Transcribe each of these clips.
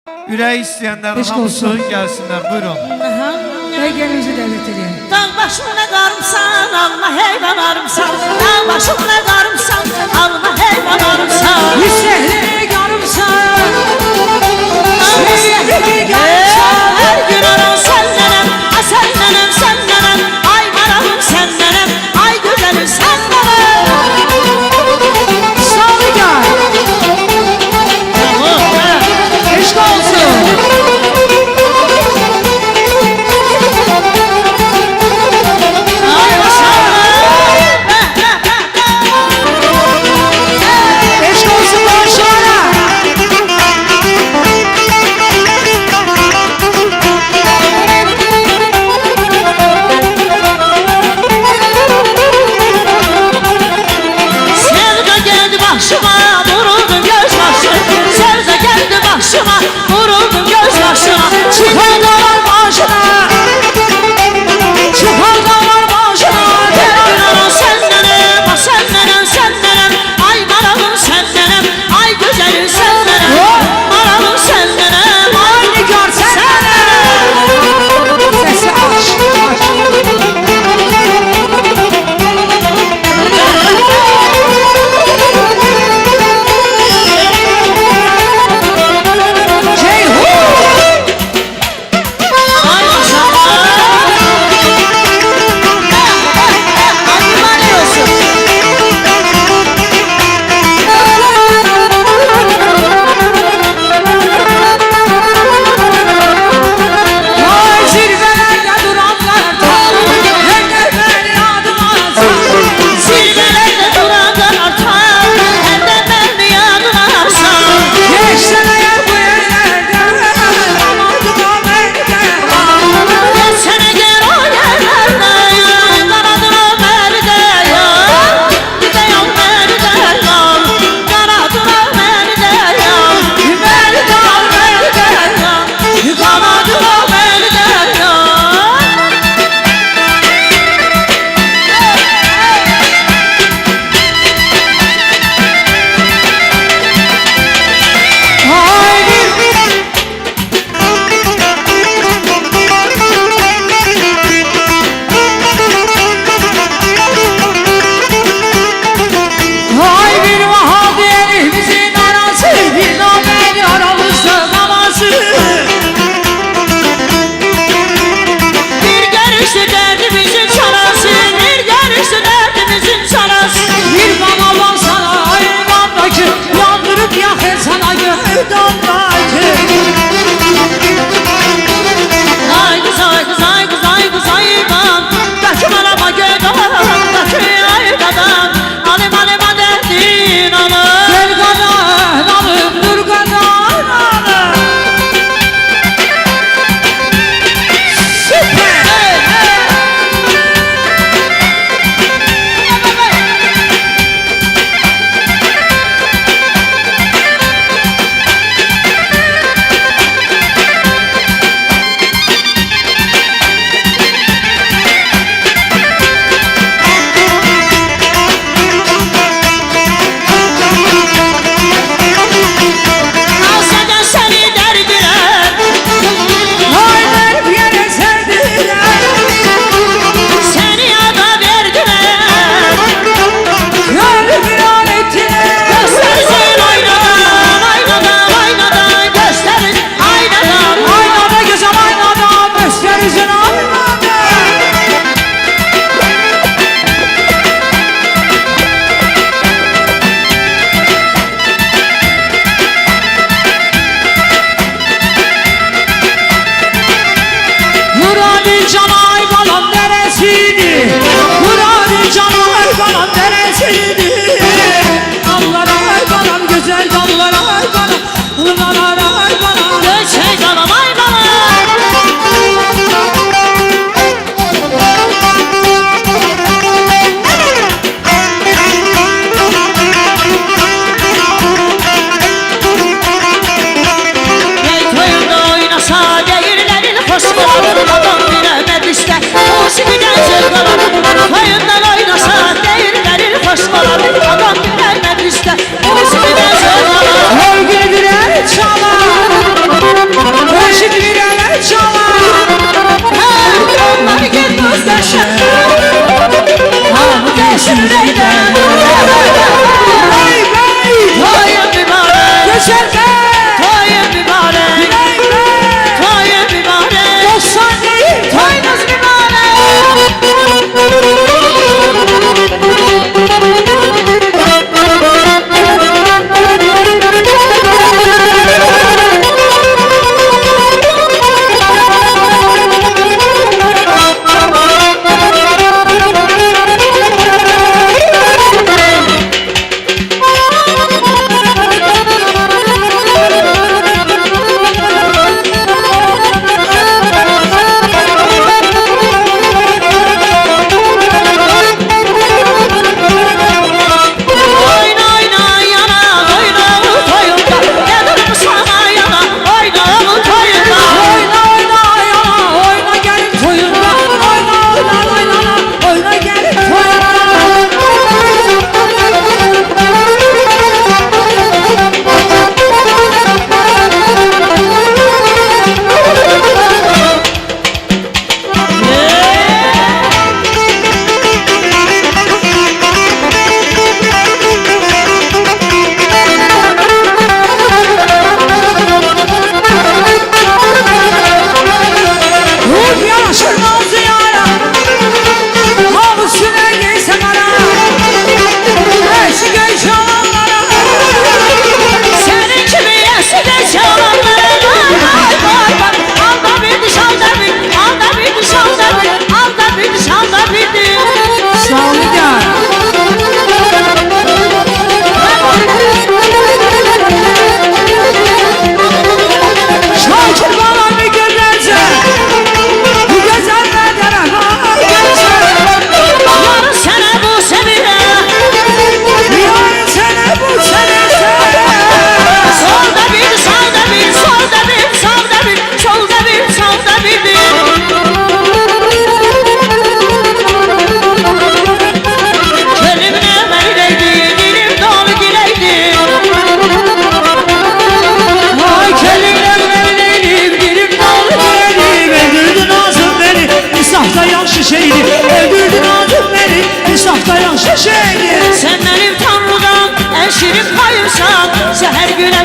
Ürəyi istəyənlər Eşq hamısı olsun. gəlsinlər. Buyurun. Ve gelinizi devlet edin. Dağ başımda qarımsan, alma heyvan arımsan. Dağ başımda qarımsan, alma heyvan arımsan. Yüksekliğe yarımsan. Yüksekliğe Her gün aran sənlənəm, sənlənəm, sənlənəm. Ay maralım sənlənəm, ay gözəlim sənlənəm. Sağlı gel. Eşk olsun. Ay maşallah. Eşk olsun maşallah.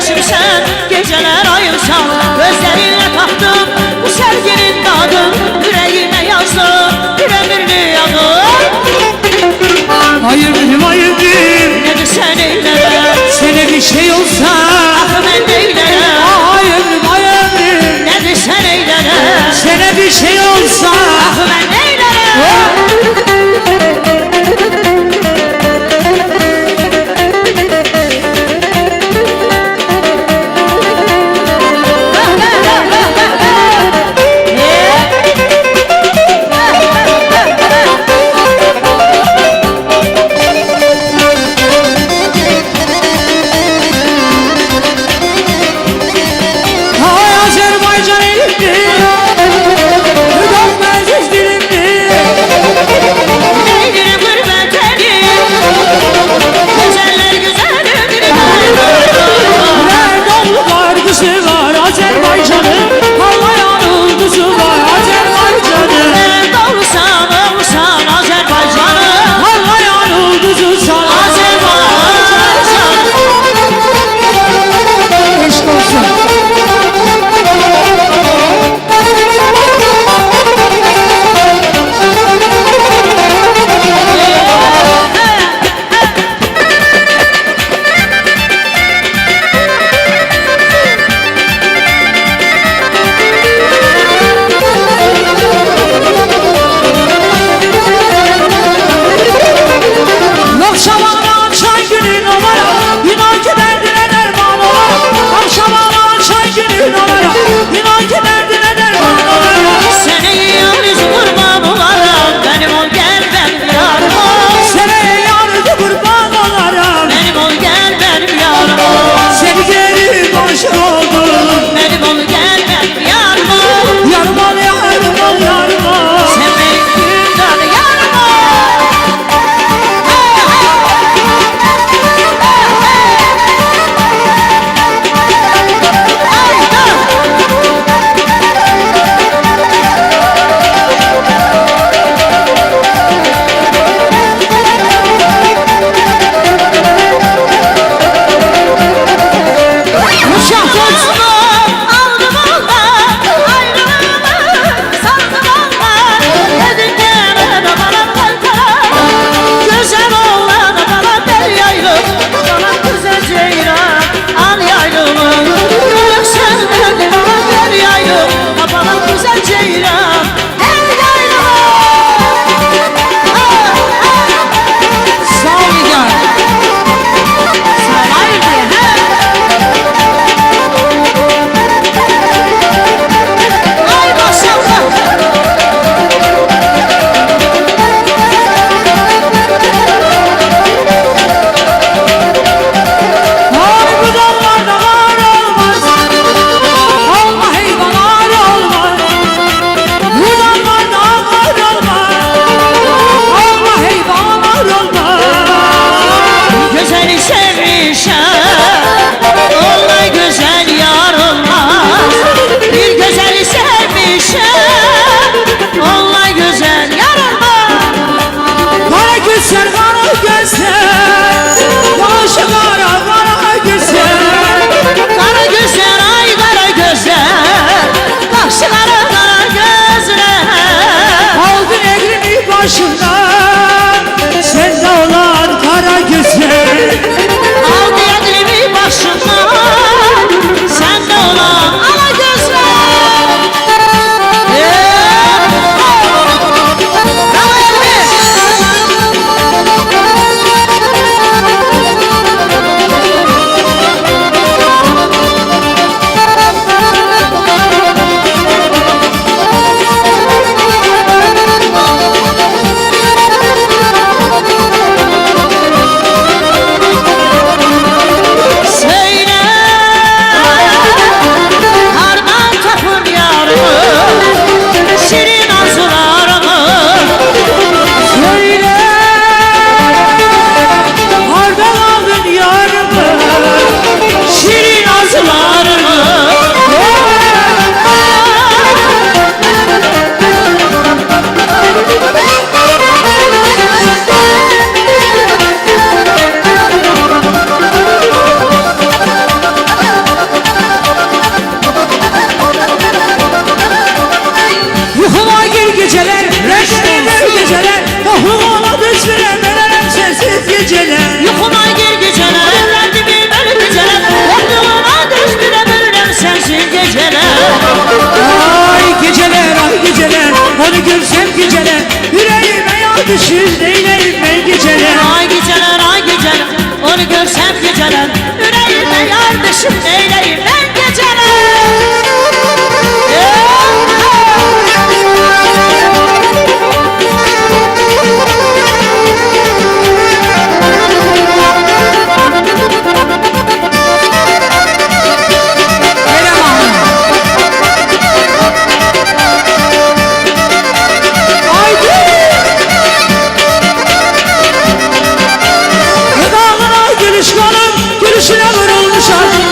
güneşimsen, geceler ayımsan. Gözlerinle taktım bu sevginin dadı, yüreğime yazdım bir ömürlü adı. Hayırdır hayırdır, Ne desen eylere, sana bir şey olsa. akı ben neylere. Hayırdır hayırdır, Ne desen eylere, sana bir şey olsa. akı ben neylere. Ay geceler onu görsem geceler yüreğime yağ düşür neyleyim ben geceler. Ay geceler onu görsem geceler yüreğime yar düşüp neyleyim ben geceler.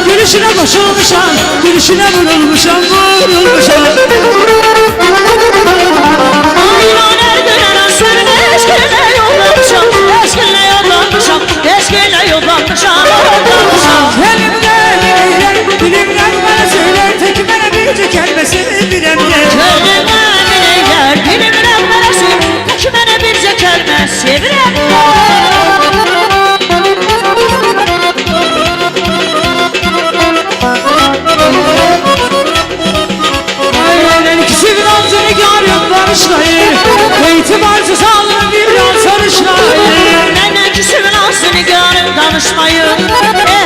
Gülüşüne koşulmuşam, gülüşüne vurulmuşam. Ayman ergülen asırına eşkine yollanmışam, eşkine yollanmışam, eşkine yollanmışam. Dilimden bana söyler, tek bana bir kelmesi bilemler. Gönlümden bileyler, dilimden bana söyler, tek bana bir kelmesi bilemler. Sarışlayır, itibarsız alın bir yol sarışlayır. Benden küsümün ağzını görüp danışmayın,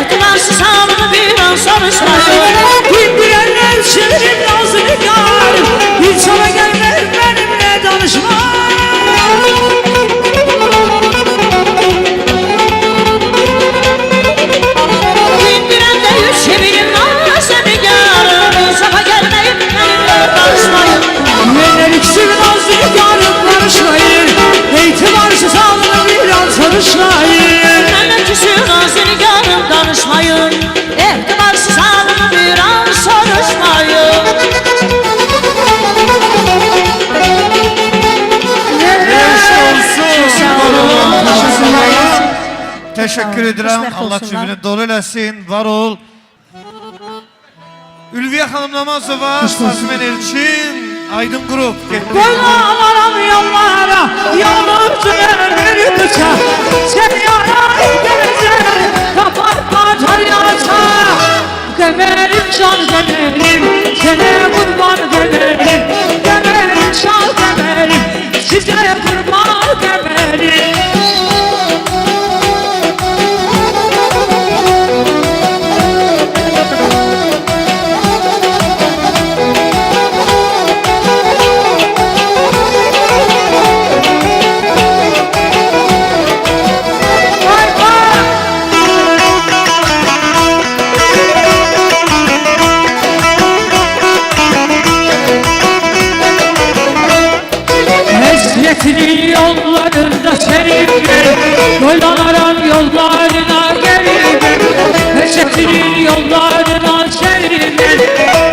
itibarsız alın bir yol sarışlayır. Dindirenler çevirin ağzını görüp, hiç sana gelmez benimle danışma. Dindiren de yüz çevirin ağzını görüp, hiç sana gelmeyip benimle danışmayın. Dindirenler ikisinin ağzını görüp danışmayın, itibarsız alın bir yol sarışlayır. Benden küsümün ağzını görüp danışmayın, itibarsız alın bir yol sarışmayın. Teşekkür ederim. Allah cümleni dolu eləsin. Var ol. Ülviye Hanım Namazova, Sazmen Elçin, Aydın Grup. Koymalarım yollara, yollarcılar bir kısa. Sen yana gelecek, kapar patar yasa. Geberim can geberim, sana kurban geberim. Geberim can geberim, size kurban geberim. Hasretinin yollarında seninle, doyanaran yollarına gelinme. Hasretinin yollarına seninle,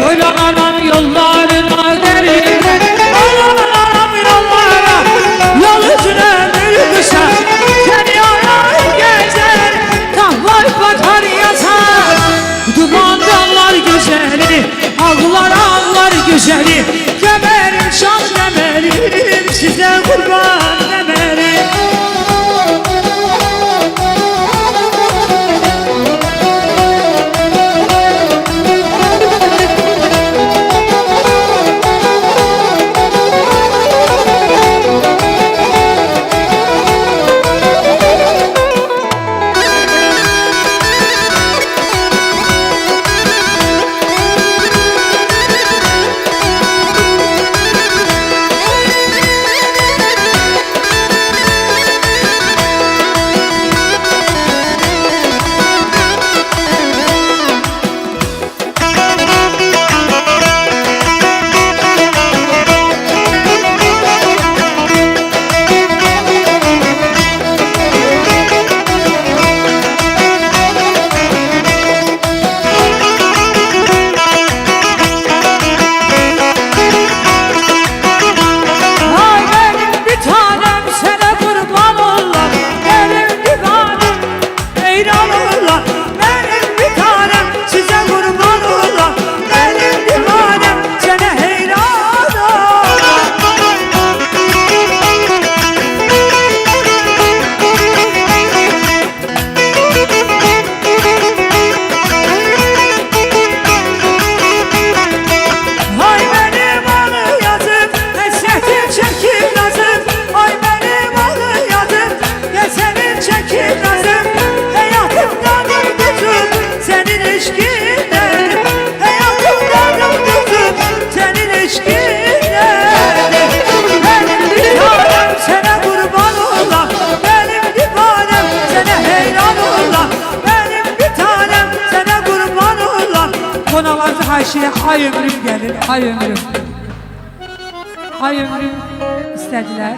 doyanaran yollarına gelinme. Doyanaran yollara, yol üstüne bir kısa. Sen yana gezer, tahvar batar yazar. Duman dallar güzeli, ağlar güzeli. Geberim şan geberim, size kurban geberim. ömrüm gelir, ay ömrüm. Ay ömrüm istediler.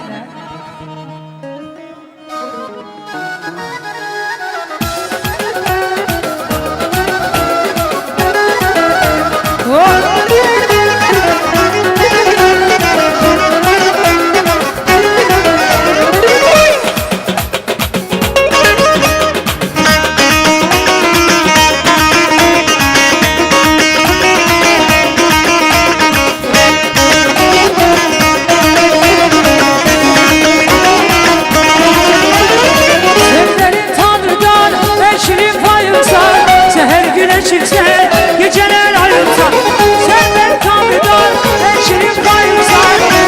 Sevlerin Tanrı'dan eşinin payımsa, seher güneşirse geceler ayımsa. Sevlerin Tanrıdan eşinin payımsa,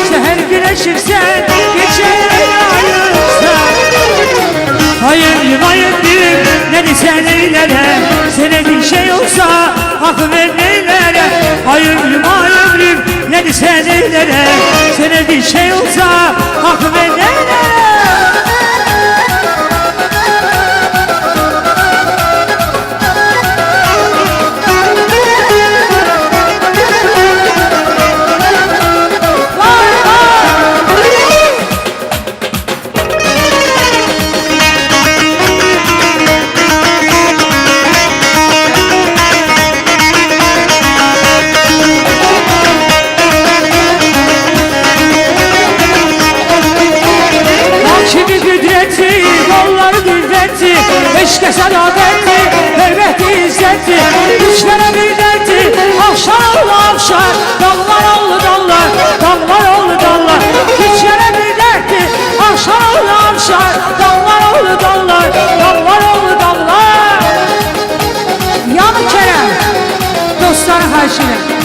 seher güneşirse geceler ayımsa. Hayırlım hayırlım ne desen eylere, senedin şey olsa hakkı ver neylere. Hayırlım hayırlım ne desen eylere, senedin şey olsa hakkı ver neylere. Kimi güdreti, kolları güdreti, eşke sadakati, hürmeti izzeti. Güçlere bir derti, avşar oldu avşar, dallar oldu dallar, dallar oldu dallar. Güçlere bir derti, avşar oldu avşar, dallar oldu dallar, dallar oldu dallar. Yanı Kerem, dostların karşıyla.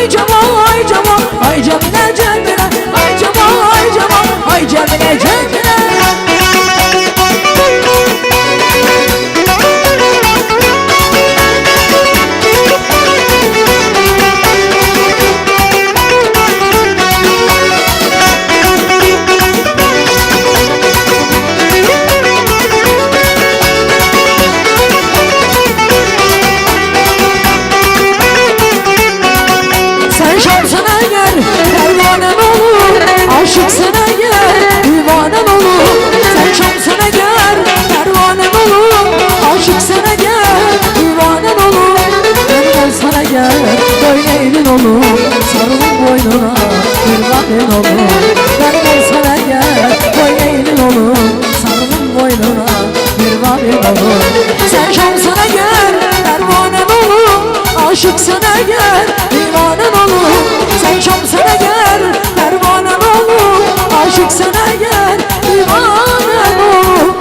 Ay Cemal, ay Cemal, ay Cemile Cemile. Ay Cemal, ay Cemal, ay Cemile Cemile. Aşıksın eğer divanen olur. Sen şamsın eğer pervanen olur. Aşıksın eğer divanen olur. Ben olsan eğer böyle elin olur. Sarılın boynuna kurbanın olur. Ben olsan eğer böyle elin olur. Sarılın boynuna kurbanın olur. Sen şamsın eğer pervanen olur. Aşıksın eğer divanen olur. Sen şamsın eğer pervanen olur. Aşıksın eğer divanen olur.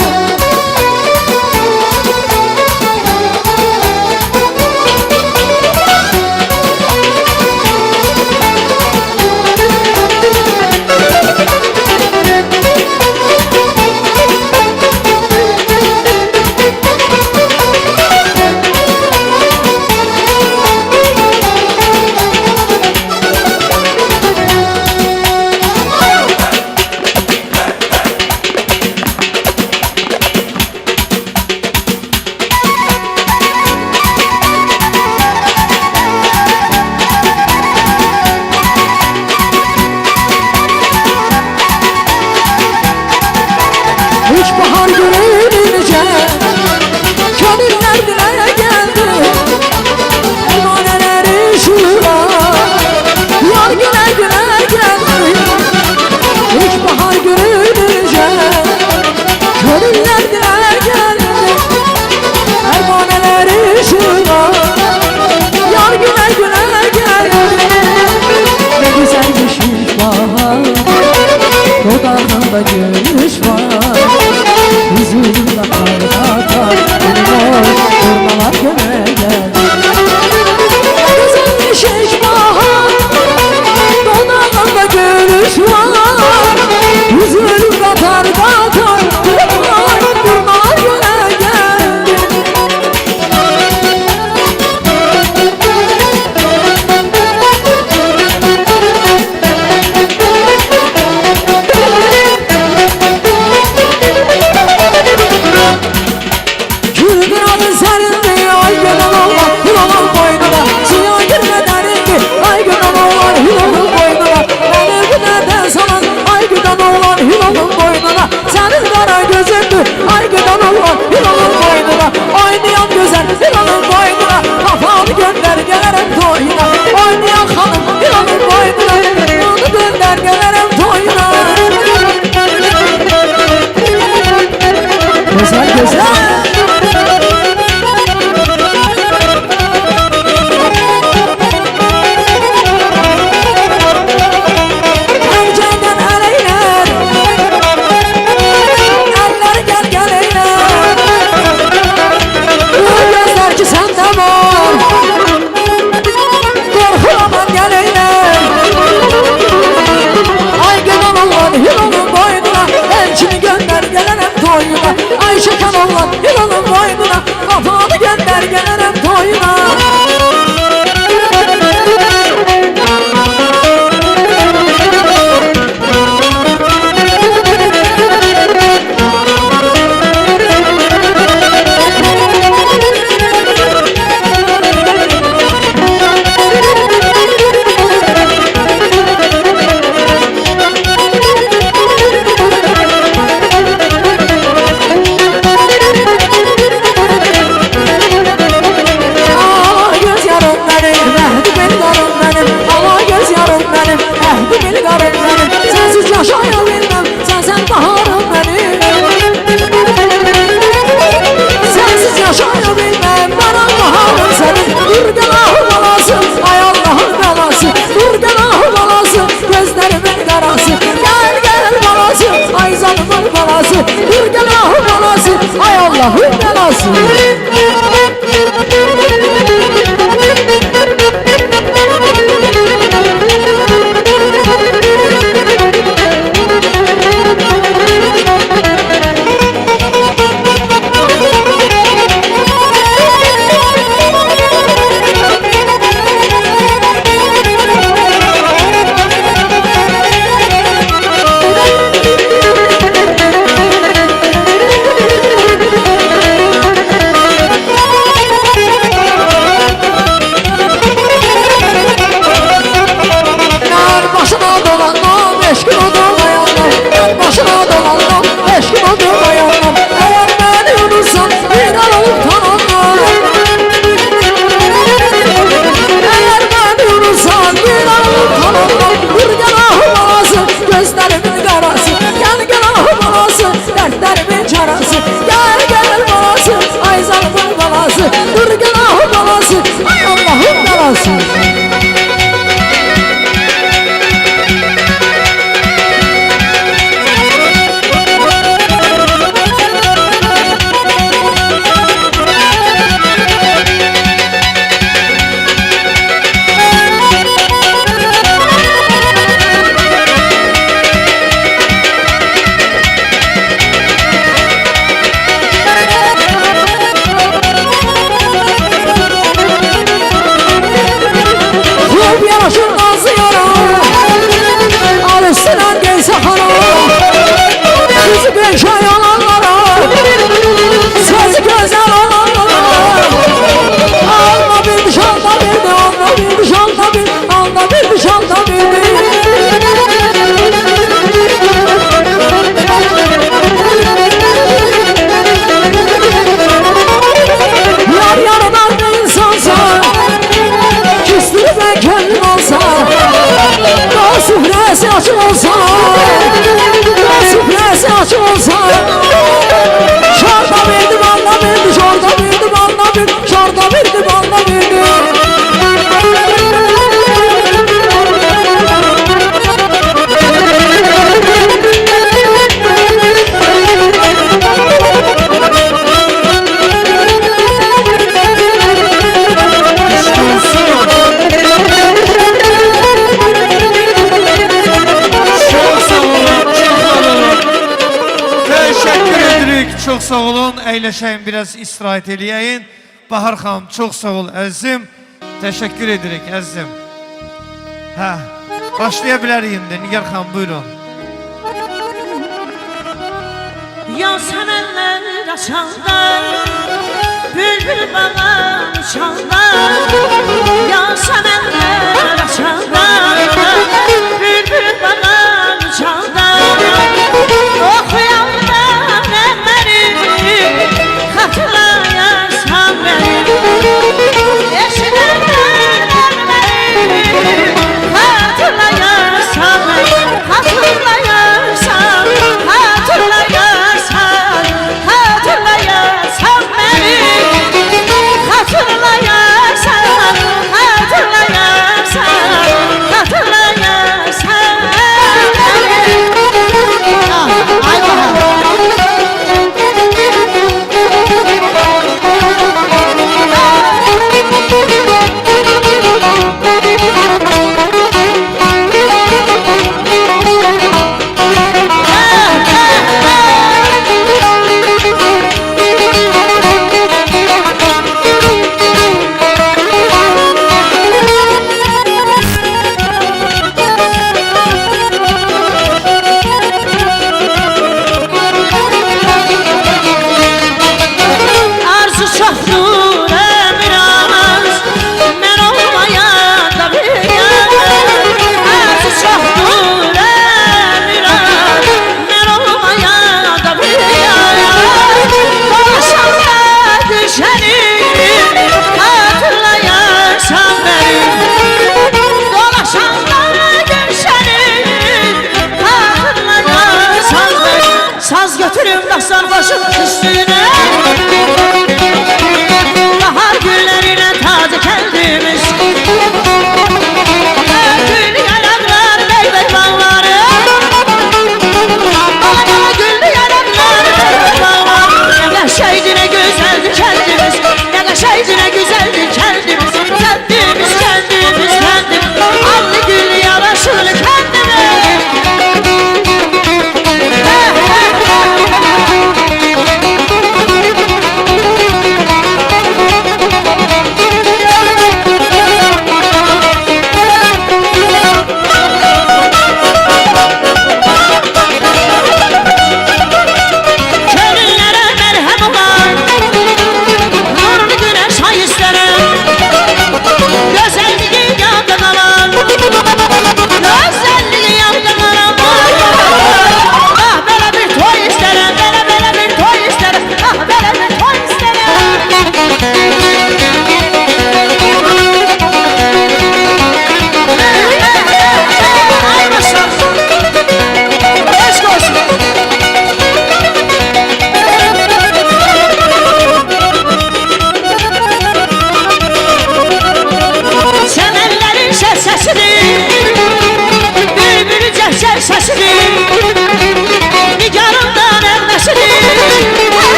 Üç bahar görünce gönüller dile geldi. Emaneleri şura yar güne güne geldi. Üç bahar görünce gönüller dile geldi. Emaneleri şura yar güne güne geldi. Ne güzelmiş üç bahar, dudağında gülüş var. Huzurunda kar benim oy durmalar göme geldi. Güzelmiş eş bahar, dudağında gülüş var. Huzurunda kar durmalar göme geldi. Ay güden olan yılanın boynuna, oynayan güzel yılanın boynuna, kafanı gönder gelirim toyuna. Oynayan hanım yılanın boynuna, onu gönder gelirim toyuna. Güzel güzel. Erceden eleyler, eller açıq olsa Süfrəsi açıq olsa Şarda verdi, balla verdi, şarda verdi, balla verdi, şarda verdi, balla verdi. Çok sağ olun. Əyləşəyin, biraz istirahət eləyəyin. Bahar xanım, çok sağ ol əzizim. Teşekkür edirik əzizim. Hə, başlaya bilərik indi. Nigar xanım, buyurun. Yasemenler açanda Bülbül bana uçanda Yasemenler açanda Bülbül bana uçanda Okuyanda nemleri Hatırlayasan beni Eşidende nemleri Hatırlayasan beni Hatırlayasan Hatırlayasan Hatırlayasan beni Hatırlayasan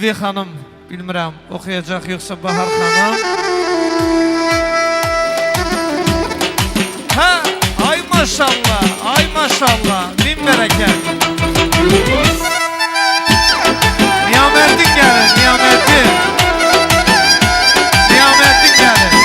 Zülfiyə xanım, bilmirəm, oxuyacaq yoxsa Bahar xanım. Hə, ay maşallah, ay maşallah, min bərəkət. Niyaməddin gəlir, Niyaməddin. Niyaməddin gəlir.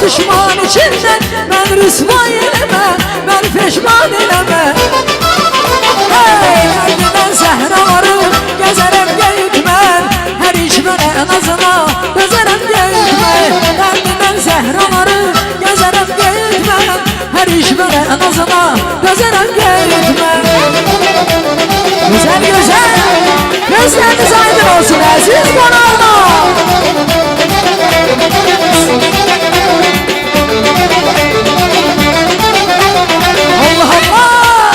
düşman içinden ben rüsvay eleme, ben peşman eleme. Hey, derdinden zəhraları gəzərəm geyitmən, hər iş mənə nazına dözərəm geyitmən. Derdinden zəhraları gəzərəm geyitmən, hər iş mənə nazına dözərəm geyitmən. Güzel güzel, gözleriniz aydın olsun aziz qonaqlar. Allah Allah,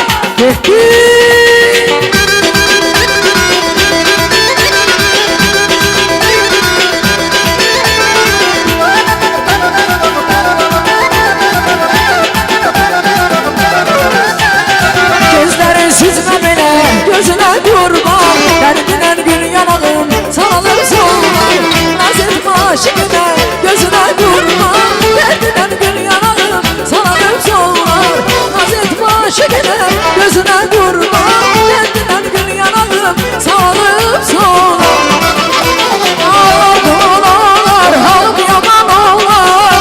gözlerin süzme bile, gözüne kurban. Derdinden gül yanalım, saralım solman. Naz etme aşkına, gözüne kurban. Derdinden gül yanalım, saralım solman. Naz etme aşkına, gözüne kurban. Derdinden gül yanalım, saralım solman. Ağlar ağlar, halım yaman ağlar.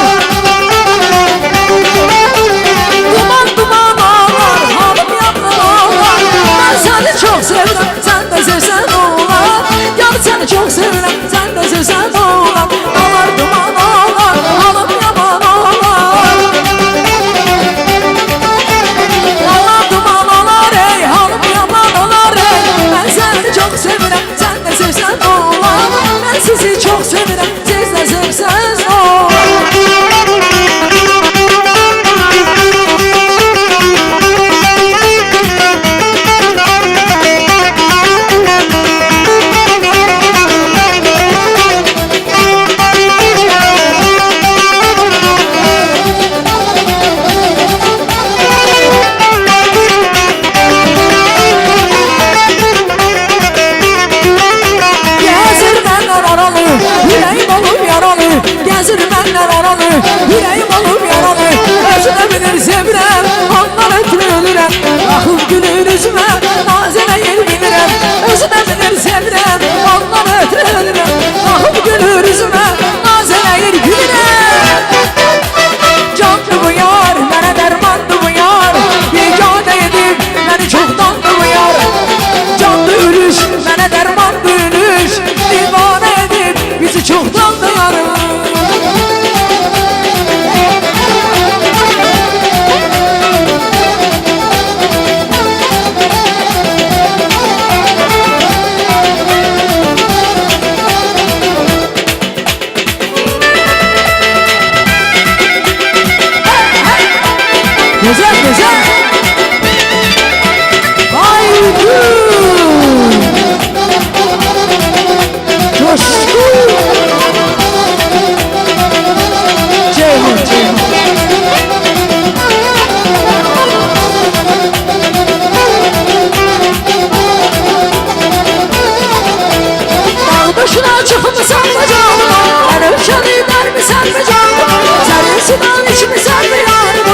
Duman duman ağlar, halım yaman ağlar. Ben seni çok sevdim, sen de sevsen oğlan. Gel seni çok sevdim, sen de sevsen oğlan. Ağlar duman ağlar, halım yaman ağlar. Ağlar duman ağlar ey, halım yaman ağlar ey. Ben seni çok sevdim, sen de sevsen oğlan. Ben sizi çok sevdim, siz de sevseniz oğlan. Gezir benler aralı, yüreğim olup yaralı. Gezir benler aralı, yüreğim olup yaralı. Özüne bilir sevirem, ondan ötürü ölürem. Bakıp gülür yüzüme, nazene yer bilirem. Özüne bilir sevirem, ondan ötürü ölürem. Bakıp gülür yüzüme, nazene yer bilirem. Canlı bu yar, bana dermandı bu yar. Yegane edip, beni çoktandı bu yar. Canlı ürüş, bana dermandı ürüş. Divane edip, bizi çoktandı yarım. Güzel güzel. Haydi. Coşku. Ceyhun Ceyhun. Dağ başına çıkmışsan mı canım? Ben ölçen iner mi sen mi canım? Senin sudan iç mi sen mi yarım?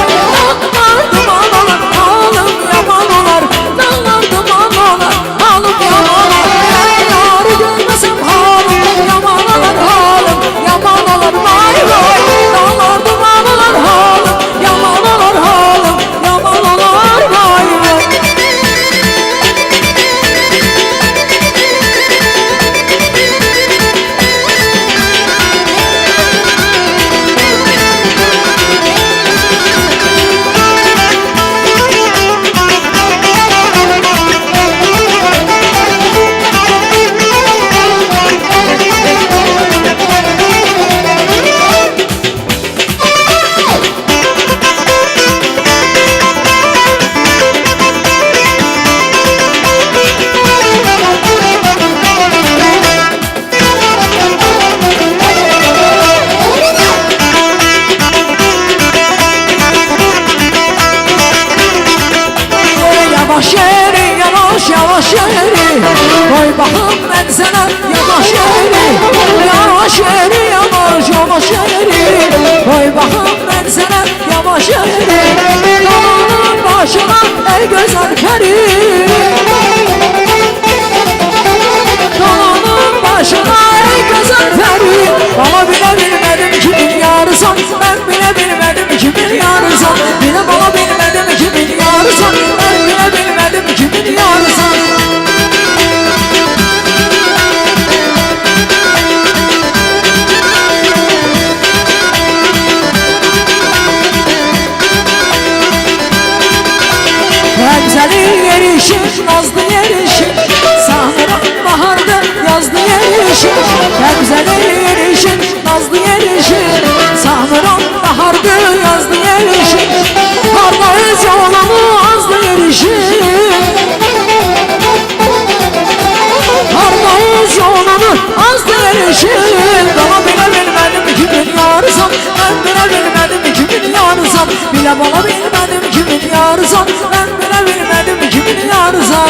Dağlar duman olur, halım yaman olur. Dağlar duman olur, halım yaman olur. Ben yarı görmesem halım yaman olur, halım yaman olur. Vay vay. Dağlar duman olur, halım yaman olur, halım yaman olur. Vay vay. Yavaş yeri, yavaş yavaş yeri. Koy bakım ben sana yavaş yeri. Yavaş yeri, yavaş yavaş yeri. Koy bakım ben sana yavaş yeri. Dağının başına ey güzel peri. Dağının başına ey güzel peri. Bana bile bilmedim ki dünyarısan, ben bile yerişim, nazlı yerişim. Sanırım baharda yazdı yerişim. Güzel yerişim, nazlı yerişim. Sanırım baharda yazdı yerişim. Harda öz yolunu azdı yerişim. Harda öz yolunu azdı yerişim. Bana bile bilmedim kimin yarısan. Ben bile bilmedim kimin yarısan. Bile bana bilmedim kimin yarısan. Ben bile bilmedim kimin yarısan.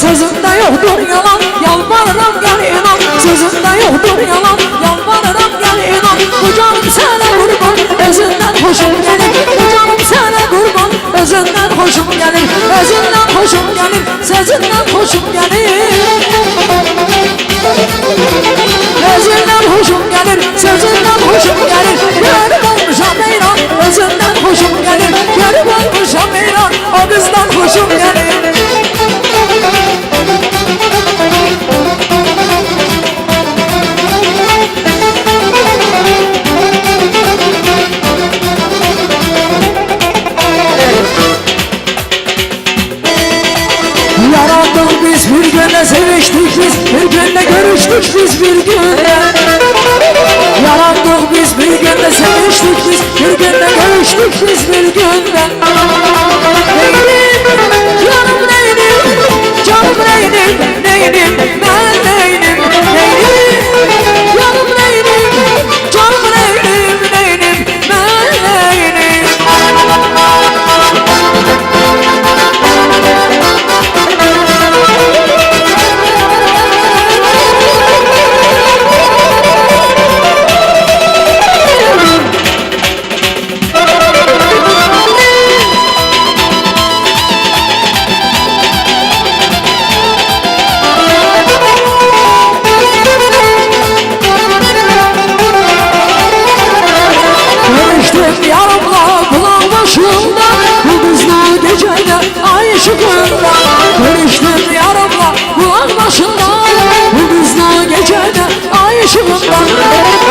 Sözümde yoktur yalan, yalvarırım gel inan. Sözümde yoktur yalan, yalvarırım gel inan. Bu canım sana kurban, özünden hoşum gelir. Bu canım sana kurban, özünden hoşum gelir. Özünden hoşum gelir, sözünden hoşum gelir. Özünden hoşum gelir, sözünden hoşum gelir. Görüp olmuşam inan, özünden hoşum gelir. Görüp olmuşam inan, o kızdan hoşum gelir. Yarandık biz bir günde, seviştik biz bir günde, görüştük biz bir günde. Yarandık biz bir günde, seviştik biz bir günde, görüştük biz bir günde. Neydim, canım neydim, canım neydim, neydim, ben neydim, neydim, canım neydim, canım neydim, neydim, ben neydim. Görüştüm yarımla kulağım başımda, bu kızlı gecede ay ışığında. Görüştüm yarımla kulağım başımda, bu kızlı gecede ay ışığında.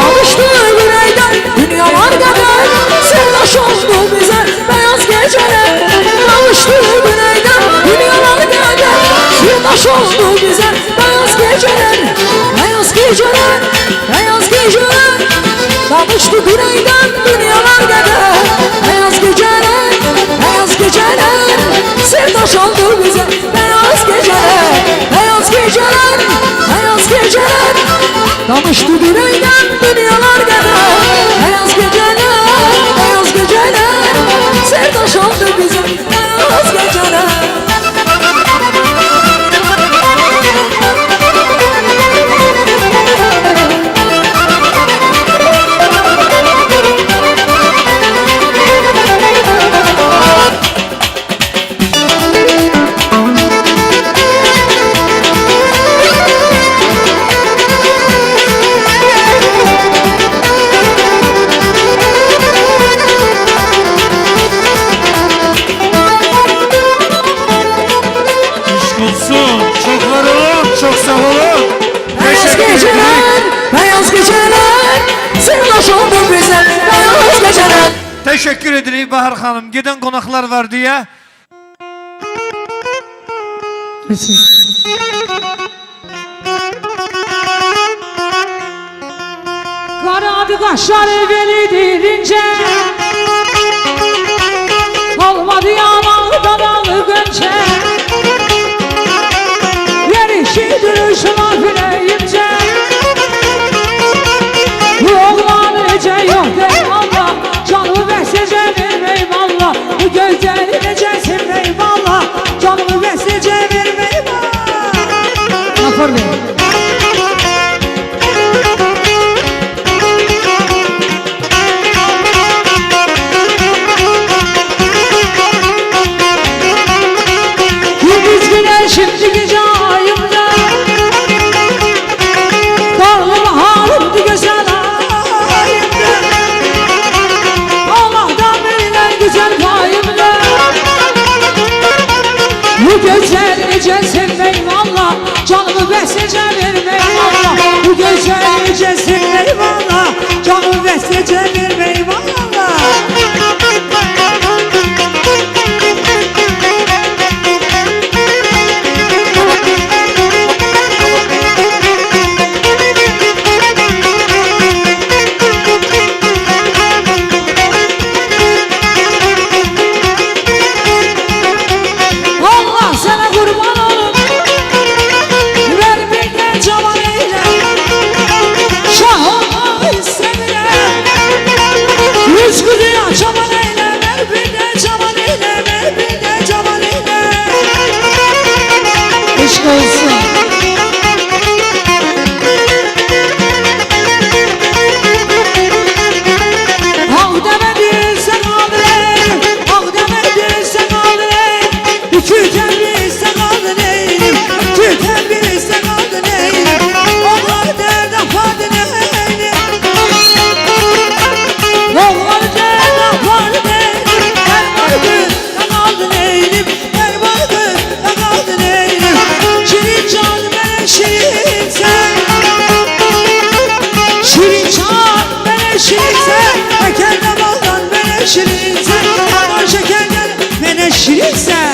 Alıştı yüreğden dünyalar kadar, sırdaş oldu bize beyaz geceler. Alıştı yüreğden dünyalar kadar, sırdaş oldu bize beyaz geceler. Beyaz geceler, beyaz geceler. Davuştu güneyden dünyalar kadar. Beyaz geceler, beyaz geceler. Sırdaş oldu bize beyaz geceler. Beyaz geceler, beyaz geceler. Davuştu güneyden dünyalar kadar. Beyaz geceler, beyaz geceler. Sırdaş oldu bize beyaz geceler. Aşk olsun. Çok var olun. Çok sağ olun. Beyaz Teşekkür ederim. geceler, beyaz geceler. Sırdaş oldu bize beyaz geceler. Teşekkür ederim Bahar Hanım. Giden konaklar var diye. Karadı kaşları velidir ince, olmadı yanağı danağı gönce. Yerişi duruşuna fileyimce, bu oğlan ece yok eyvallah. Canımı besleyeceğim eyvallah, bu gözleri necesin eyvallah. Canımı besleyeceğim eyvallah. Afor Bey. Şimdi gece ayımda güzel sevmeyim Allah, canımı beslecem vermeyim Allah. Bu güzel sevmeyim Allah, canımı beslecem vermeyim Allah. Allah sana kurban olun, ver bir de cavan eyle, şah olmayı istemiyorum. Yüz kızıya cavan eyle, ver bir de cavan eyle, ver bir de cavan eyle. Aşk olsun. Ah demediysen ağlayayım, ah demediysen ağlayayım. Tükenmişsen ağlayayım, tükenmişsen ağlayayım. Onlar dert afadı neyim, onlar dert afadı neyim. Her vardı kaldı neyim, her vardı kaldı neyim. Şirin can bana şirin sen, şirin can bana şirin sen. Şekerle baldan bana şirin sen, aman şekerle bana şirin sen.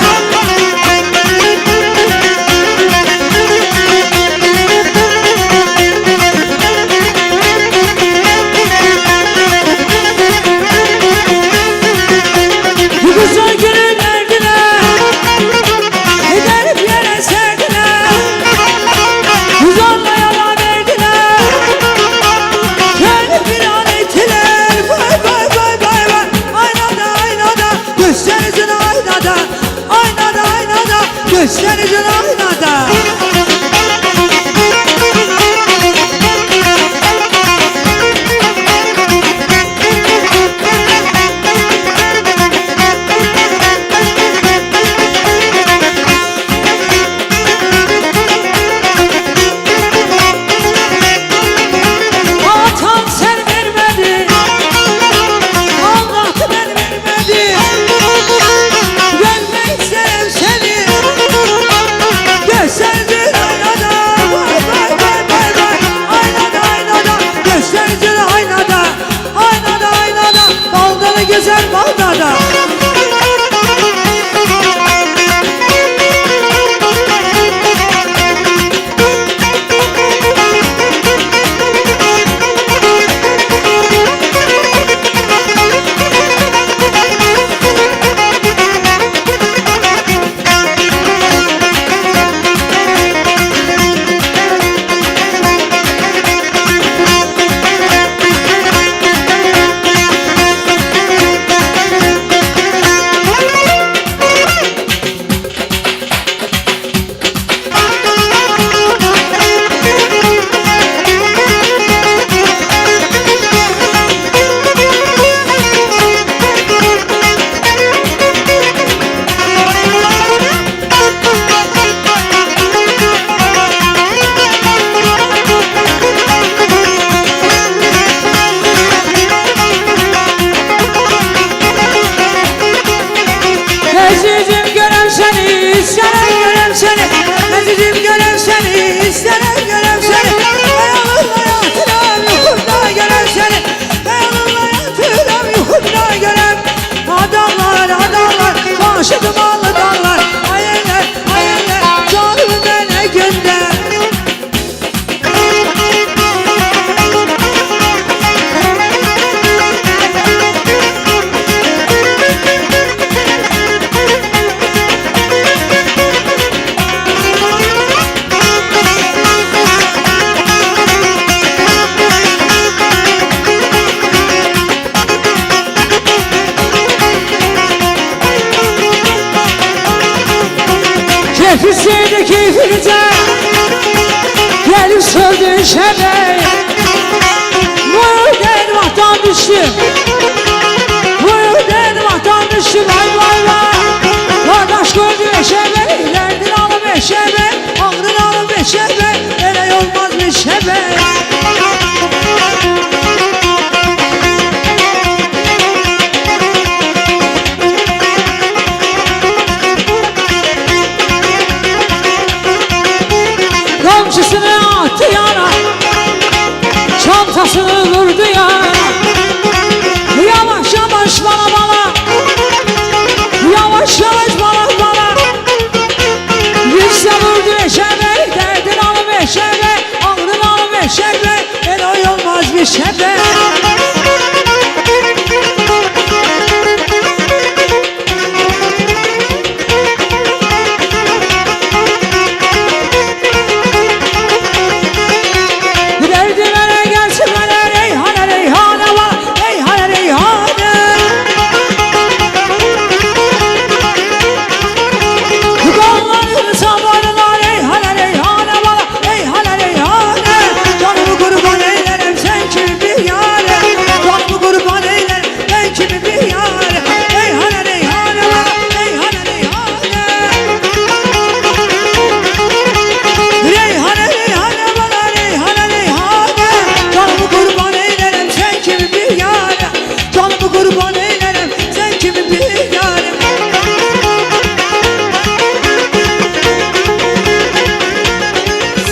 Bu güzel günü verdiler, eder bir yere serdiler. Uzanla yalan verdiler, gelip ilan ettiler. Vay vay vay vay vay, aynada aynada, gösterizin aynada, aynada aynada, gösterizin aynada. Atan sen vermedin, Allah ben vermedim. Görmek isterim seni, gösterdin aynada. Vay vay vay vay vay, aynada aynada, gösterdin aynada, aynada aynada. Baldalı güzel baldada. Azizim görem seni, isterim görem seni. Azizim görem seni, isterim görem seni. Hayalım hayatına yuhurda görem seni. Hayalım hayatına yuhurda görem. Adamlar adamlar, başı dumanlı dallar. Hayaller hayaller, canımı bana gönder. Kefisiydi keyfinize, gelip söndü şebeği. Bu dervahtan düştü, bu dervahtan düştü. Vay vay vay, kardeş gördü eşeği. Derdin alıp eşeği, ağrın alıp eşeği. Ele olmaz bir şebeği. kafasını vurdu ya. Yavaş yavaş bana bana, yavaş yavaş bana bana. Yüzse vurdu eşeğe, derdin alıp eşeğe, ağrın alıp eşeğe, el olmaz bir şebe.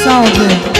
Sağ olun.